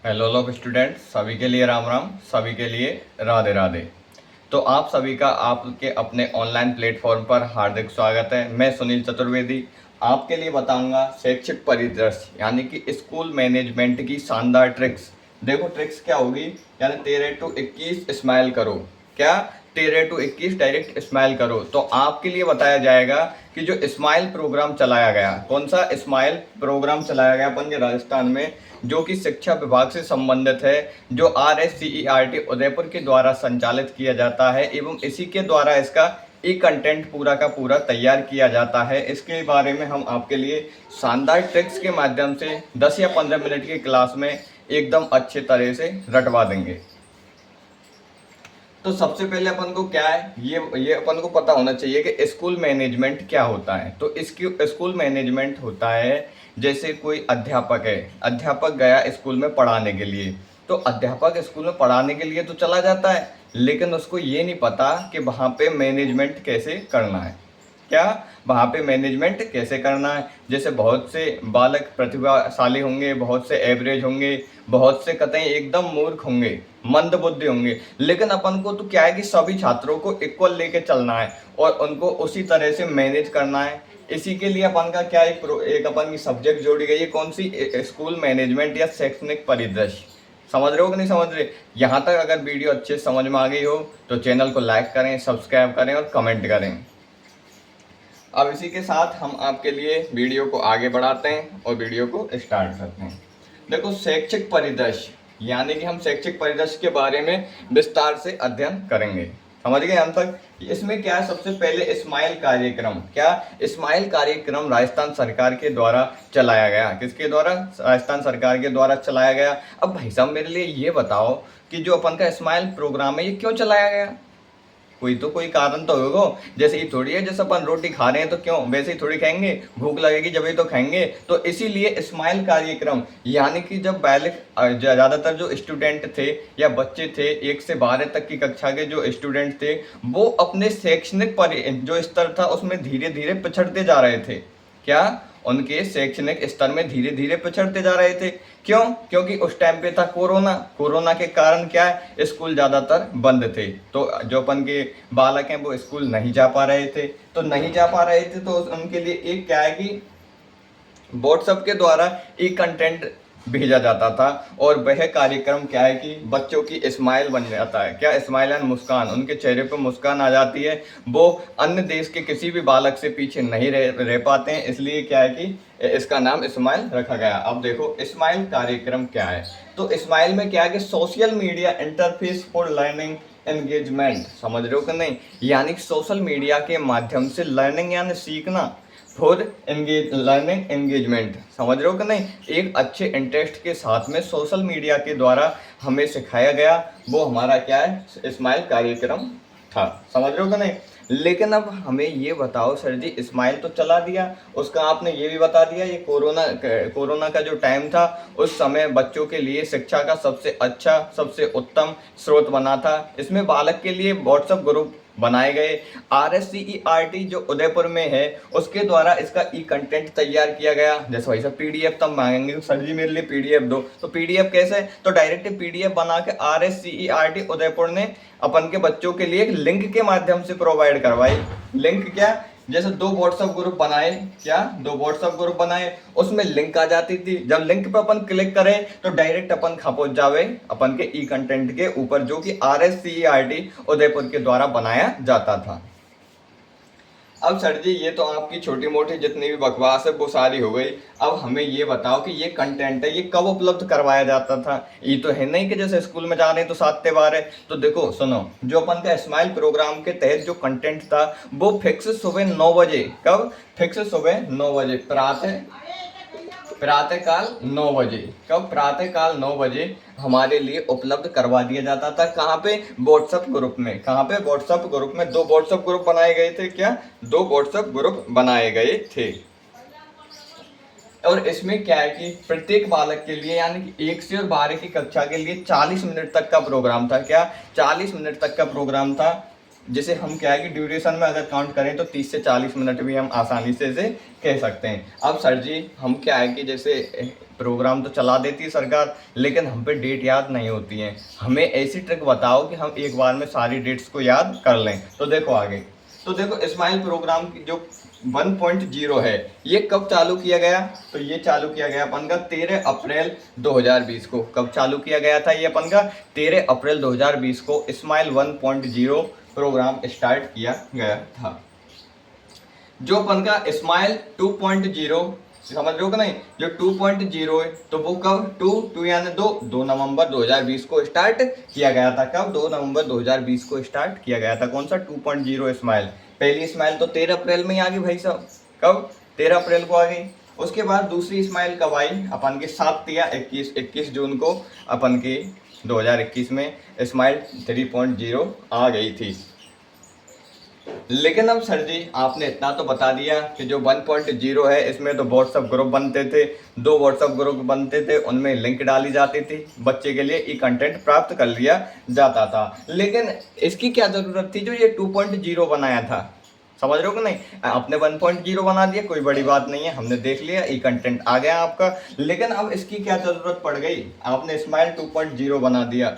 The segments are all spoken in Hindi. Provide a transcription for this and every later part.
हेलो लोग स्टूडेंट्स, सभी के लिए राम राम, सभी के लिए राधे राधे। तो आप सभी का आपके अपने ऑनलाइन प्लेटफॉर्म पर हार्दिक स्वागत है। मैं सुनील चतुर्वेदी आपके लिए बताऊंगा शैक्षिक परिदृश्य यानी कि स्कूल मैनेजमेंट की शानदार ट्रिक्स। देखो ट्रिक्स क्या होगी, यानी 13 to 21 स्माइल करो। क्या 13 to 21 डायरेक्ट स्माइल करो। तो आपके लिए बताया जाएगा कि जो स्माइल प्रोग्राम चलाया गया, कौन सा स्माइल प्रोग्राम चलाया गया अपन के राजस्थान में, जो कि शिक्षा विभाग से संबंधित है, जो RSCERT उदयपुर के द्वारा संचालित किया जाता है एवं इसी के द्वारा इसका ई कंटेंट पूरा का पूरा तैयार किया जाता है। इसके बारे में हम आपके लिए शानदार ट्रिक्स के माध्यम से 10 या 15 मिनट की क्लास में एकदम अच्छे तरह से रटवा देंगे। तो सबसे पहले अपन को क्या है, ये अपन को पता होना चाहिए कि स्कूल मैनेजमेंट क्या होता है। तो इसकी स्कूल मैनेजमेंट होता है, जैसे कोई अध्यापक है, अध्यापक गया स्कूल में पढ़ाने के लिए, तो अध्यापक स्कूल में पढ़ाने के लिए तो चला जाता है, लेकिन उसको ये नहीं पता कि वहाँ पे मैनेजमेंट कैसे करना है। क्या वहाँ पे मैनेजमेंट कैसे करना है। जैसे बहुत से बालक प्रतिभाशाली होंगे, बहुत से एवरेज होंगे, बहुत से कतई एकदम मूर्ख होंगे, मंद बुद्धि होंगे, लेकिन अपन को तो क्या है कि सभी छात्रों को इक्वल लेके चलना है और उनको उसी तरह से मैनेज करना है। इसी के लिए अपन का क्या एक अपन की सब्जेक्ट जोड़ी गई है, कौन सी, स्कूल मैनेजमेंट या शैक्षणिक परिदृश्य। समझ रहे हो कि नहीं समझ रहे। यहाँ तक अगर वीडियो अच्छे समझ में आ गई हो तो चैनल को लाइक करें, सब्सक्राइब करें और कमेंट करें। अब इसी के साथ हम आपके लिए वीडियो को आगे बढ़ाते हैं और वीडियो को स्टार्ट करते हैं। देखो शैक्षिक परिदृश्य यानी कि हम शैक्षिक परिदृश्य के बारे में विस्तार से अध्ययन करेंगे। समझ गए हम तक। इसमें क्या है, सबसे पहले स्माइल कार्यक्रम। क्या स्माइल कार्यक्रम राजस्थान सरकार के द्वारा चलाया गया। किसके द्वारा? राजस्थान सरकार के द्वारा चलाया गया। अब भाई साहब मेरे लिए ये बताओ कि जो अपन का स्माइल प्रोग्राम है ये क्यों चलाया गया। कोई कारण तो होगा। जैसे ये थोड़ी है जैसे अपन रोटी खा रहे हैं तो क्यों, वैसे ही थोड़ी खाएंगे, भूख लगेगी जब ही तो खाएंगे। तो इसीलिए स्माइल कार्यक्रम यानी कि जब बालक, ज़्यादातर जो स्टूडेंट थे या बच्चे थे 1 से 12 तक की कक्षा के जो स्टूडेंट थे, वो अपने शैक्षणिक जो स्तर था उसमें धीरे धीरे पिछड़ते जा रहे थे। क्या उनके शैक्षणिक स्तर में धीरे धीरे पिछड़ते जा रहे थे। क्यों? क्योंकि उस टाइम पे था कोरोना। कोरोना के कारण क्या है, स्कूल ज़्यादातर बंद थे, तो जो अपन के बालक हैं वो स्कूल नहीं जा पा रहे थे। तो नहीं जा पा रहे थे तो उनके लिए एक क्या है कि व्हाट्सएप के द्वारा ई कंटेंट भेजा जाता था और वह कार्यक्रम क्या है कि बच्चों की स्माइल बन जाता है। क्या स्माइल एंड मुस्कान, उनके चेहरे पर मुस्कान आ जाती है। वो अन्य देश के किसी भी बालक से पीछे नहीं रह पाते हैं, इसलिए क्या है कि इसका नाम स्माइल रखा गया। अब देखो स्माइल कार्यक्रम क्या है। तो स्माइल में क्या है कि social media interface for learning engagement. समझ रहे हो कि नहीं, यानी सोशल मीडिया के माध्यम से लर्निंग यानी सीखना फॉर लर्निंग एंगेजमेंट। समझ रहे हो कि नहीं, एक अच्छे इंटरेस्ट के साथ में सोशल मीडिया के द्वारा हमें सिखाया गया, वो हमारा क्या है, स्माइल कार्यक्रम था। समझ रहे हो कि नहीं। लेकिन अब हमें ये बताओ सर जी, स्माइल तो चला दिया, उसका आपने ये भी बता दिया ये कोरोना का जो टाइम था उस समय बच्चों के लिए शिक्षा का सबसे अच्छा, सबसे उत्तम स्रोत बना था। इसमें बालक के लिए व्हाट्सएप ग्रुप बनाए गए। RSCERT जो उदयपुर में है उसके द्वारा इसका ई कंटेंट तैयार किया गया। जैसे भाई साहब PDF तब मांगेंगे, सर जी मेरे लिए PDF दो, तो PDF कैसे, तो डायरेक्ट PDF बना के RSCERT उदयपुर ने अपन के बच्चों के लिए एक लिंक के माध्यम से प्रोवाइड करवाई। लिंक क्या, जैसे 2 व्हाट्सएप ग्रुप बनाए, क्या 2 व्हाट्सएप ग्रुप बनाए, उसमें लिंक आ जाती थी। जब लिंक पे अपन क्लिक करें तो डायरेक्ट अपन पहुंच जावे अपन के ई कंटेंट के ऊपर, जो कि RSCERT उदयपुर के द्वारा बनाया जाता था। अब सर जी ये तो आपकी छोटी मोटी जितनी भी बकवास है वो सारी हो गई। अब हमें ये बताओ कि ये कंटेंट है ये कब उपलब्ध करवाया जाता था। ये तो है नहीं कि जैसे स्कूल में जा रहे हैं तो 7 से 12। तो देखो सुनो, जो अपन का स्माइल प्रोग्राम के तहत जो कंटेंट था वो फिक्स सुबह 9 बजे। कब? फिक्स सुबह 9 बजे, प्रातःकाल 9 बजे। कब? प्रातःकाल 9 बजे हमारे लिए उपलब्ध करवा दिया जाता था। कहाँ पे? व्हाट्सएप ग्रुप में। कहाँ पे? व्हाट्सएप ग्रुप में। 2 व्हाट्सएप ग्रुप बनाए गए थे। क्या? 2 व्हाट्सएप ग्रुप बनाए गए थे। और इसमें क्या है कि प्रत्येक बालक के लिए यानी कि 1 से 12 की कक्षा के लिए 40 मिनट तक का प्रोग्राम था। क्या? 40 मिनट तक का प्रोग्राम था। जिसे हम क्या है कि ड्यूरेशन में अगर काउंट करें तो 30 से 40 मिनट भी हम आसानी से इसे कह सकते हैं। अब सर जी हम क्या है कि जैसे प्रोग्राम तो चला देती है सरकार, लेकिन हम पे डेट याद नहीं होती है। हमें ऐसी ट्रिक बताओ कि हम एक बार में सारी डेट्स को याद कर लें। तो देखो आगे, तो देखो स्माइल प्रोग्राम की जो 1.0 है ये कब चालू किया गया? तो ये चालू किया गया अपन का 13 अप्रैल 2020 को। कब चालू किया गया था ये अपन का? 13 अप्रैल 2020 को स्माइल 1.0 प्रोग्राम स्टार्ट किया गया था। जो अपन का स्माइल 2.0 समझ रहे हो कि नहीं, जो 2.0 है तो वो कब 2 यानी 2 नवंबर 2020 को स्टार्ट किया गया था। कब? 2 नवंबर 2020 को स्टार्ट किया गया था। कौन सा 2.0 स्माइल? पहली स्माइल तो 13 अप्रैल में ही आ गई भाई साहब। कब? 13 अप्रैल को आ गई। उसके बाद दूसरी स्माइल कब आई? अपन के 7 या 21 जून को अपन के 2021 में स्माइल 3.0 आ गई थी। लेकिन अब सर जी आपने इतना तो बता दिया कि जो 1.0 है इसमें तो व्हाट्सएप ग्रुप बनते थे, 2 व्हाट्सएप ग्रुप बनते थे, उनमें लिंक डाली जाती थी, बच्चे के लिए ई कंटेंट प्राप्त कर लिया जाता था। लेकिन इसकी क्या ज़रूरत थी जो ये 2.0 बनाया था? समझ रहे हो कि नहीं? आपने 1.0 बना दिया, कोई बड़ी बात नहीं है, हमने देख लिया, ई कंटेंट आ गया आपका। लेकिन अब इसकी क्या ज़रूरत पड़ गई? आपने स्माइल 2.0 बना दिया।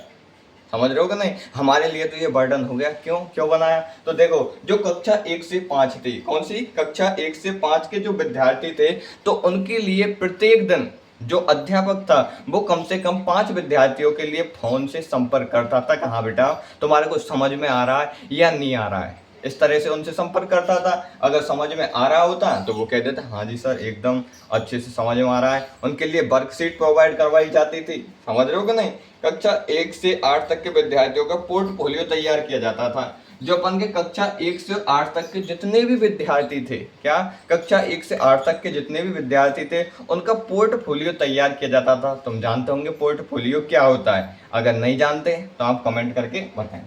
समझ रहे हो कि नहीं? हमारे लिए तो ये बर्डन हो गया। क्यों बनाया? तो देखो जो कक्षा 1 से 5 थी, कौन सी कक्षा 1 से 5 के जो विद्यार्थी थे, तो उनके लिए प्रत्येक दिन जो अध्यापक था वो कम से कम 5 विद्यार्थियों के लिए फोन से संपर्क करता था। कहाँ बेटा तुम्हारे को समझ में आ रहा है या नहीं आ रहा है, इस तरह से उनसे संपर्क करता था। अगर समझ में आ रहा होता तो वो कह देता हाँ जी सर एकदम अच्छे से समझ में आ रहा है। उनके लिए वर्कशीट प्रोवाइड करवाई जाती थी। समझ रहे हो कि नहीं? कक्षा 1 से 8 तक के विद्यार्थियों का पोर्टफोलियो तैयार किया जाता था। जो अपन के कक्षा 1 से 8 तक के जितने भी विद्यार्थी थे, क्या कक्षा 1 से 8 तक के जितने भी विद्यार्थी थे उनका पोर्टफोलियो तैयार किया जाता था। तुम जानते होंगे पोर्टफोलियो क्या होता है? अगर नहीं जानते तो आप कमेंट करके बताएं।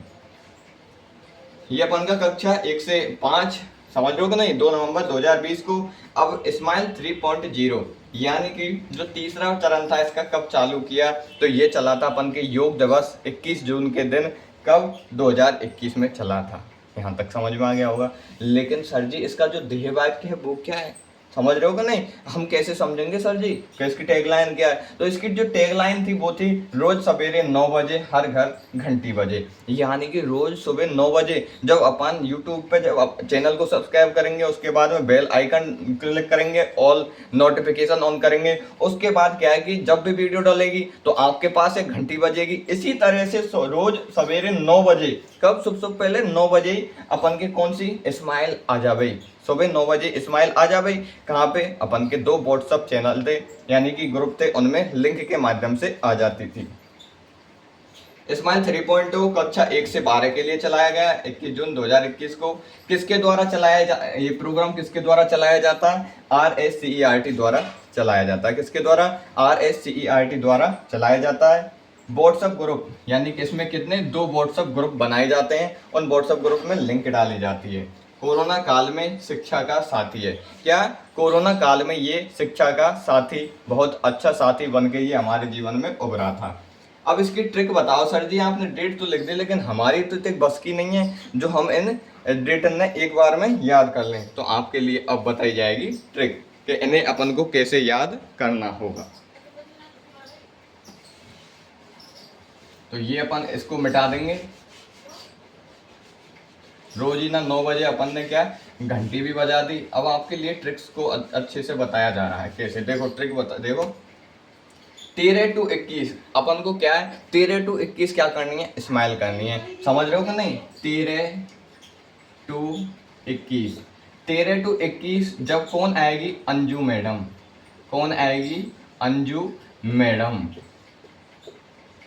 ये अपन का कक्षा 1 से 5 समझ लो कि नहीं, 2 नवंबर 2020 को। अब स्माइल 3.0 यानी कि जो तीसरा चरण था इसका कब चालू किया? तो ये चला था अपन के योग दिवस 21 जून के दिन। कब? 2021 में चला था। यहाँ तक समझ में आ गया होगा। लेकिन सर जी इसका जो ध्येय वाक्य है वो क्या है? समझ रहे हो कि नहीं? हम कैसे समझेंगे सर जी कि इसकी टैगलाइन क्या है? तो इसकी जो टैगलाइन थी वो थी रोज सवेरे 9 बजे हर घर घंटी बजे। यानी कि रोज सुबह 9 बजे जब अपन यूट्यूब पे जब चैनल को सब्सक्राइब करेंगे, उसके बाद में बेल आइकन क्लिक करेंगे, ऑल नोटिफिकेशन ऑन करेंगे, उसके बाद क्या है कि जब भी वीडियो डलेगी तो आपके पास एक घंटी बजेगी। इसी तरह से रोज सवेरे 9 बजे, कब? सुबह पहले 9 बजे अपन के कौन सी स्माइल आ जावे, सुबह 9 बजे स्माइल आ जावे। कहाँ पे? अपन के 2 व्हाट्सएप चैनल थे यानी कि ग्रुप थे, उनमें लिंक के माध्यम से आ जाती थी। स्माइल 3.0 कक्षा 1 से 12 के लिए चलाया गया 21 जून 2021 को। किसके द्वारा ये प्रोग्राम किसके द्वारा चलाया जाता है? RSCERT द्वारा चलाया जाता है। किसके द्वारा? RSCERT द्वारा चलाया जाता है। व्हाट्सएप ग्रुप यानी कि इसमें कितने 2 व्हाट्सएप ग्रुप बनाए जाते हैं, उन व्हाट्सएप ग्रुप में लिंक डाली जाती है। कोरोना काल में शिक्षा का साथी है। क्या? कोरोना काल में ये शिक्षा का साथी, बहुत अच्छा साथी बन के ये हमारे जीवन में उभरा था। अब इसकी ट्रिक बताओ सर जी। आपने डेट तो लिख दी लेकिन हमारी तो ट्रिक बस की नहीं है जो हम इन डेट ने एक बार में याद कर लें। तो आपके लिए अब बताई जाएगी ट्रिक कि इन्हें अपन को कैसे याद करना होगा। तो ये अपन इसको मिटा देंगे। रोज ही ना 9 बजे अपन ने क्या घंटी भी बजा दी। अब आपके लिए ट्रिक्स को अच्छे से बताया जा रहा है कैसे। देखो ट्रिक बता, देखो 13 to 21 अपन को क्या है, 13 to 21 क्या करनी है? स्माइल करनी है। समझ रहे हो कि नहीं? 13 to 21, 13 to 21 जब कौन आएगी? अंजू मैडम। कौन आएगी? अंजू मैडम।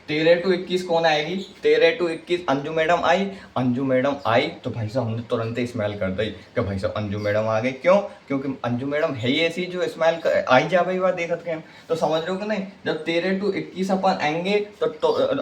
13 to 21 कौन आएगी? 13 to 21 अंजू मैडम आई। अंजू मैडम आई तो भाई साहब हमने तुरंत ही स्माइल कर दी कि भाई साहब अंजू मैडम आ गई। क्यों? क्योंकि अंजू मैडम है ही ऐसी जो स्माइल आई जा भाई वह देख सकते हैं। तो समझ रहे हो कि नहीं? जब 13 to 21 अपन आएंगे तो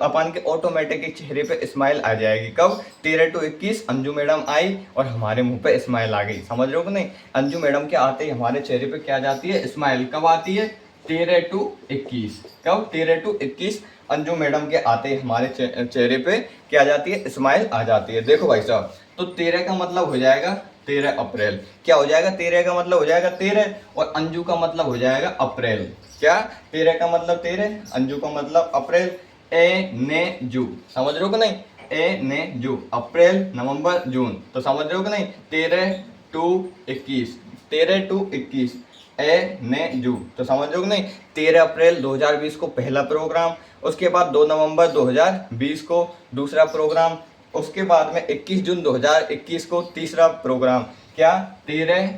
अपन के ऑटोमेटिक चेहरे पे स्माइल आ जाएगी। कब? 13 to 21 अंजू मैडम आई और हमारे मुंह पे स्माइल आ गई। समझ रहे हो कि नहीं? अंजू मैडम के आते ही हमारे चेहरे पे क्या जाती है? स्माइल। कब आती है? 13 to 21। कब? 13 to 21 अंजू मैडम के आते ही हमारे चेहरे पे क्या जाती है? स्माइल आ जाती है। देखो भाई साहब तो 13 का मतलब हो जाएगा 13 अप्रैल। क्या हो जाएगा? 13 का मतलब हो जाएगा 13 और अंजू का मतलब हो जाएगा अप्रैल। क्या? 13 का मतलब 13, अंजू का मतलब अप्रैल। ए ने जू, समझ रहे हो कि नहीं? ए ने जू, अप्रैल नवंबर जून, तो समझ रहे हो कि नहीं? 13 टू 21, 13 टू 21, ए ने जू, तो समझ रहे हो कि नहीं? 13 अप्रैल 2020 को पहला प्रोग्राम, उसके बाद 2 नवंबर 2020 को दूसरा प्रोग्राम, उसके बाद में 21 जून 2021 को तीसरा प्रोग्राम। क्या? 13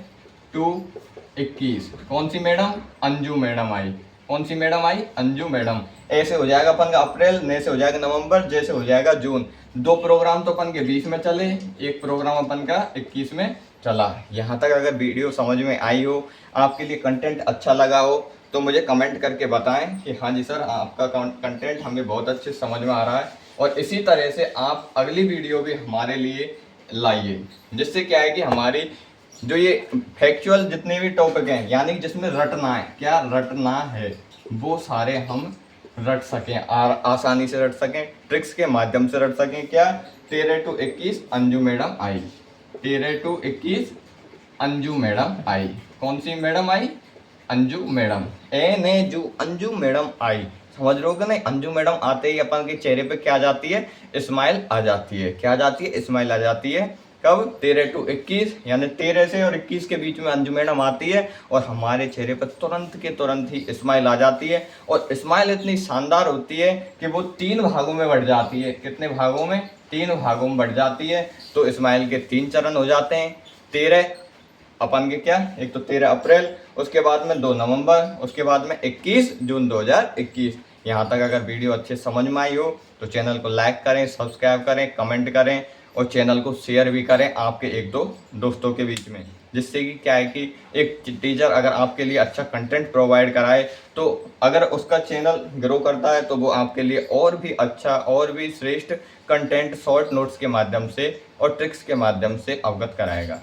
टू 21 कौन सी मैडम? अंजू मैडम आई। कौन सी मैडम आई? अंजू मैडम। ऐसे हो जाएगा अपन का अप्रैल, ने से हो जाएगा नवंबर, जैसे हो जाएगा जून। दो प्रोग्राम तो अपन के 20 में चले, एक प्रोग्राम अपन का 21 में चला। यहाँ तक अगर वीडियो समझ में आई हो, आपके लिए कंटेंट अच्छा लगा हो, तो मुझे कमेंट करके बताएं कि हाँ जी सर, आपका कंटेंट हमें बहुत अच्छे समझ में आ रहा है। और इसी तरह से आप अगली वीडियो भी हमारे लिए लाइए, जिससे क्या है कि हमारी जो ये फैक्चुअल जितने भी टॉपिक हैं, यानी जिसमें रटना है, क्या रटना है, वो सारे हम रट सकें, आसानी से रट सकें, ट्रिक्स के माध्यम से रट सकें। क्या? 13 टू 21 अंजू मैडम आई, 13 टू 21 अंजू मैडम आई। कौन सी मैडम आई? अंजू मैडम। ए ने जू, अंजू मैडम आई। समझ रहे हो कि नहीं? अंजू मैडम आते ही अपन के चेहरे पे क्या आ जाती है? स्माइल आ जाती है। क्या आ जाती है? स्माइल आ जाती है। कब? 13 टू 21, यानी 13 से और 21 के बीच में अंजू मैडम आती है और हमारे चेहरे पर तुरंत के तुरंत ही स्माइल आ जाती है। और स्माइल इतनी शानदार होती है कि वो 3 भागों में बढ़ जाती है। कितने भागों में? 3 भागों में बढ़ जाती है। तो स्माइल के 3 चरण हो जाते हैं। 13 अपन के क्या? एक तो 13 अप्रैल, उसके बाद में 2 नवंबर, उसके बाद में 21 जून 2021। यहाँ तक अगर वीडियो अच्छे समझ में आई हो तो चैनल को लाइक करें, सब्सक्राइब करें, कमेंट करें और चैनल को शेयर भी करें आपके 1-2 दोस्तों के बीच में। जिससे कि क्या है कि एक टीचर अगर आपके लिए अच्छा कंटेंट प्रोवाइड कराए, तो अगर उसका चैनल ग्रो करता है तो वो आपके लिए और भी अच्छा, और भी श्रेष्ठ कंटेंट शॉर्ट नोट्स के माध्यम से और ट्रिक्स के माध्यम से अवगत कराएगा।